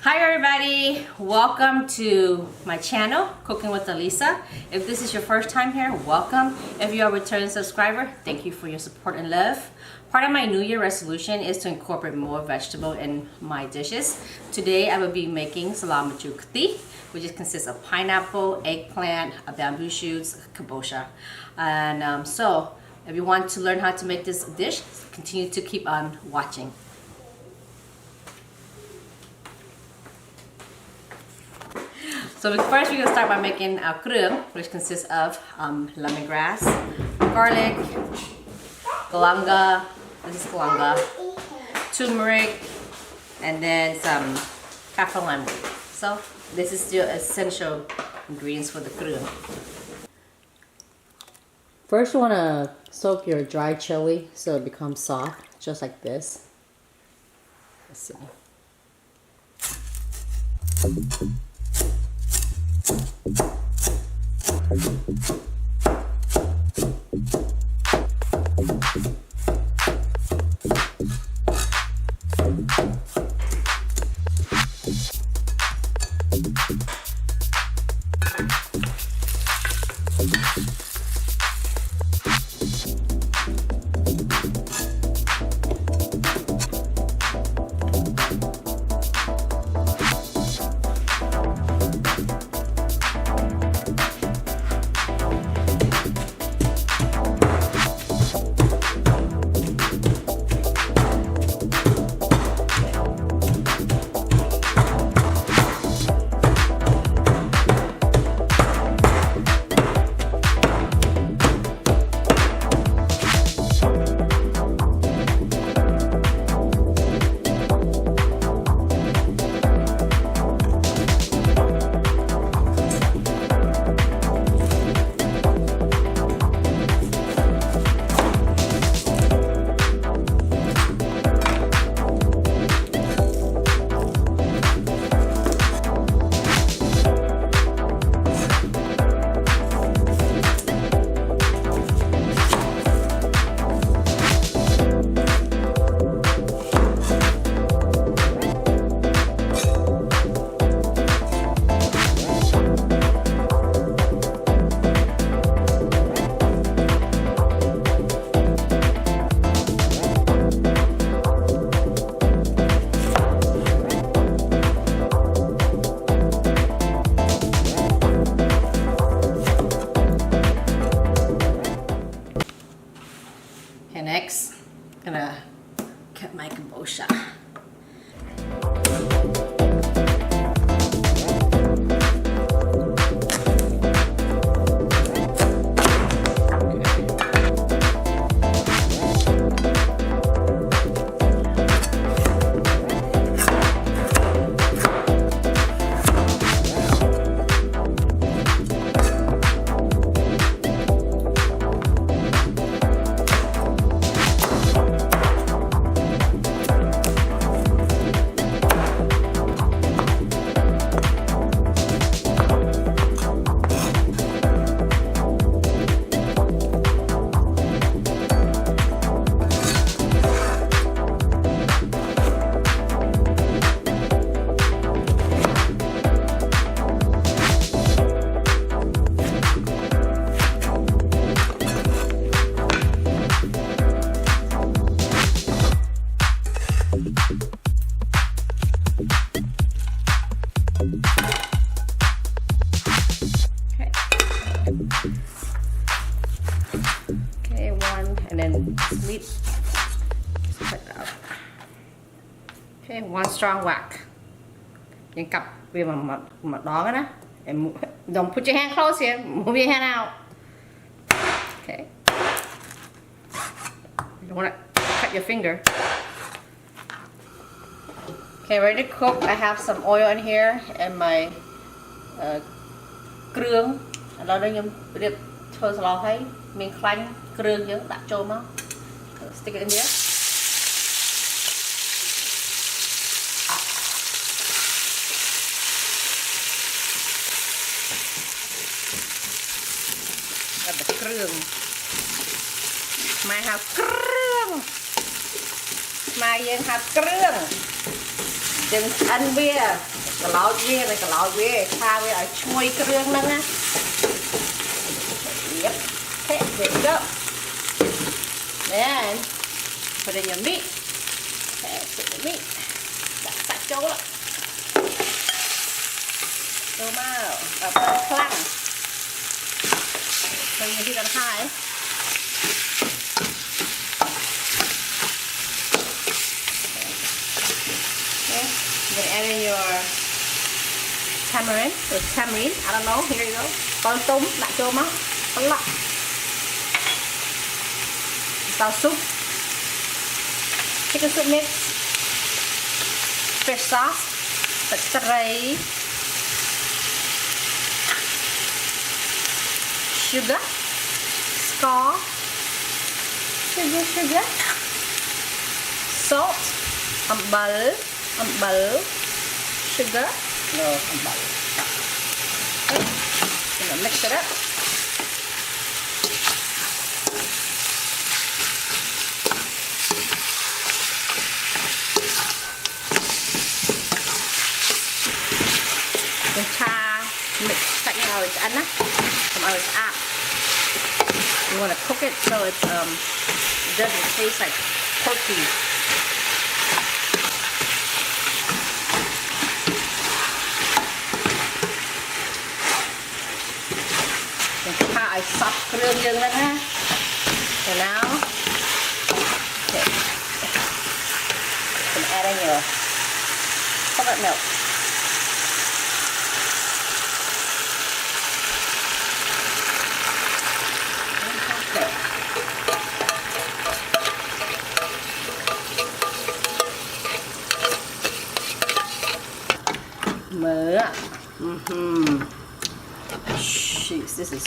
Hi everybody, welcome to my channel, Cooking with Elissa. If this is your first time here, welcome. If you're a returning subscriber, thank you for your support and love. Part of my New Year resolution is to incorporate more vegetable in my dishes. Today I will be making salad, which consists of pineapple, eggplant, bamboo shoots, kabocha. And so if you want to learn how to make this dish, continue to keep on watching. So first we're going to start by making our krung, which consists of lemongrass, garlic, galangal, this is galangal, turmeric, and then some kaffir lemon. So this is the essential ingredients for the krung. First you want to soak your dry chili so it becomes soft, just like this. Let's see. Next, I'm gonna cut my kabocha. Okay, one, and then split it out. Okay, one strong whack. You can cup with my dog na. And don't put your hand close here. Move your hand out. Okay. You don't want to cut your finger. Okay, ready to cook. I have some oil in here and my krương. Đó đây nhung điệp thôi sao thấy mình khoanh krương chứ đặt cho nó. Stick it in there. Got the krương. My have krương. My have krương. chừng ăn bia cái láo bia này cái láo bia pha với ở chui cái rương nâng á. Yep. Okay, there you go. Then put in your meat. Okay, put the meat. That's sạch chỗ lắm. Đâu mau, đập vào khăn. Đừng như khi đập hai. Okay, you're gonna add in your tamarind or tamarind. I don't know. Here you go. Con tômដាក់ចូលមកប្រឡប់sao soup, chicken soup mix, fish sauce,ទឹកត្រី sugar, ស្ករ sugar, salt, អំបិល sugar, no អំបិល okay, gonna mix it up. Cha mix sạch nhau it's ăn á, from our app. You want to cook it so it doesn't taste like porky. Cha I sắp rương dương lên ha. So now, okay, gonna add in your coconut milk. Jeez, this is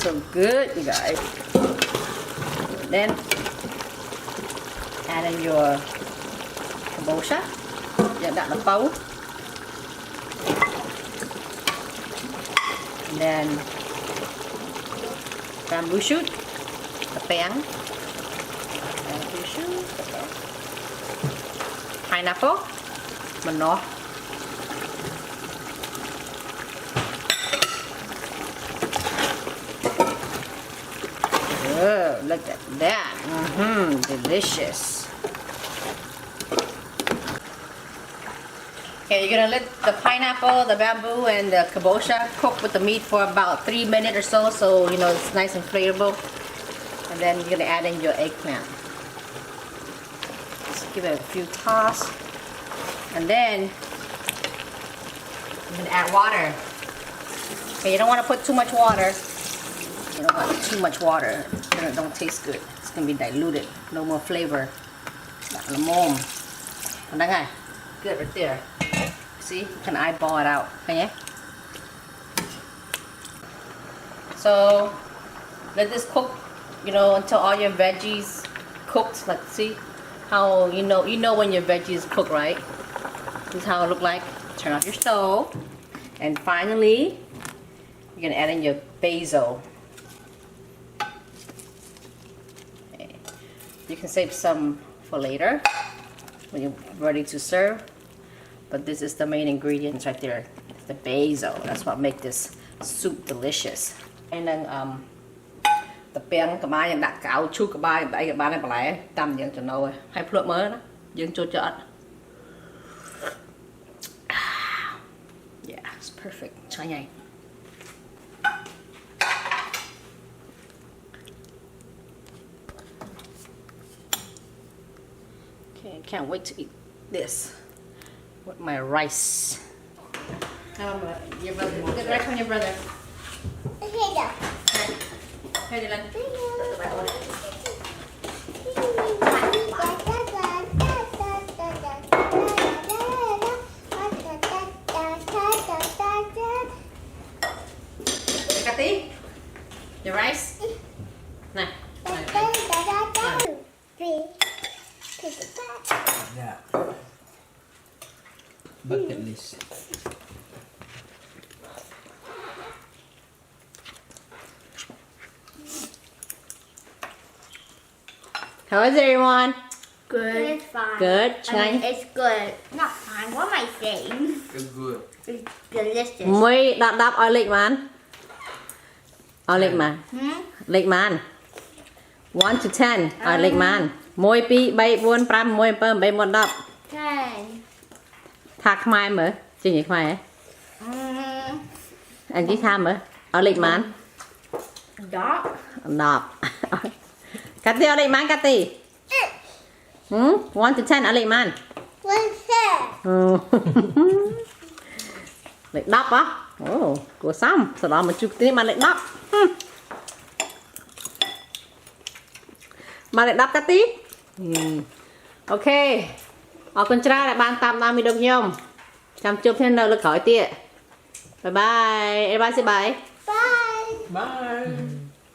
so good, you guys. Then add in your kabocha. Yeah, that's the bowl. And then bamboo shoot, the pan. Bamboo shoot, pineapple, manok. Oh, look at that. Delicious. Okay, you're gonna let the pineapple, the bamboo, and the kabocha cook with the meat for about 3 minutes or so you know it's nice and flavorful. And then you're gonna add in your eggplant. Just give it a few toss. And then you're gonna add water. Okay, you don't want to put too much water. You don't want too much water. It don't taste good. It's gonna be diluted. No more flavor. Good right there. See, you can eyeball it out. Okay. So let this cook, you know, until all your veggies cooked. Like, see how you know when your veggies cook, right? This is how it look like. Turn off your stove, and finally, you're gonna add in your basil. You can save some for later when you're ready to serve, but this is the main ingredients right there. It's the basil. That's what makes this soup delicious. And then the pan cái bài em đặt cạo chút cái bài tại cái bài này lại tầm dần cho nồi hay phượt mới đó dần cho chợ. Yeah, it's perfect. Chai nhảy. Okay, can't wait to eat this with my rice. Your brother. Get rice from your brother. Here, Dylan. Kati, your rice. Nah. Yeah. Bucket list. How is it, everyone? Good. It's fine. Good. I mean, it's good. Not fine. What am I saying? It's good. It's delicious. មួយ10 10ឲ្យលេខបានឲ្យលេខបាន Hmm? លេខបាន1 to 10ឲ្យលេខបាន1 2 3 4 5 6 7 8 9 10 Ten. ថាខ្មែរមើលចេញឲ្យខ្មែរហ៎ អញនិយាយថាមើលឲ្យលេខបាន Dot. 10កាទីឲ្យលេខបានកាទី1 to 10ឲ្យលេខបាន What's that? លេខ10ហ៎អូគួរសមសឡំមកជួបគ្នាបានលេខ10បានលេខ10កាទីអូខេអរគុណច្រើនដែលបានតាមដានវីដេអូខ្ញុំចាំជួបគ្នានៅលើក្រោយទៀតបាយបាយអេបាយសិបាយ Bye. Bye.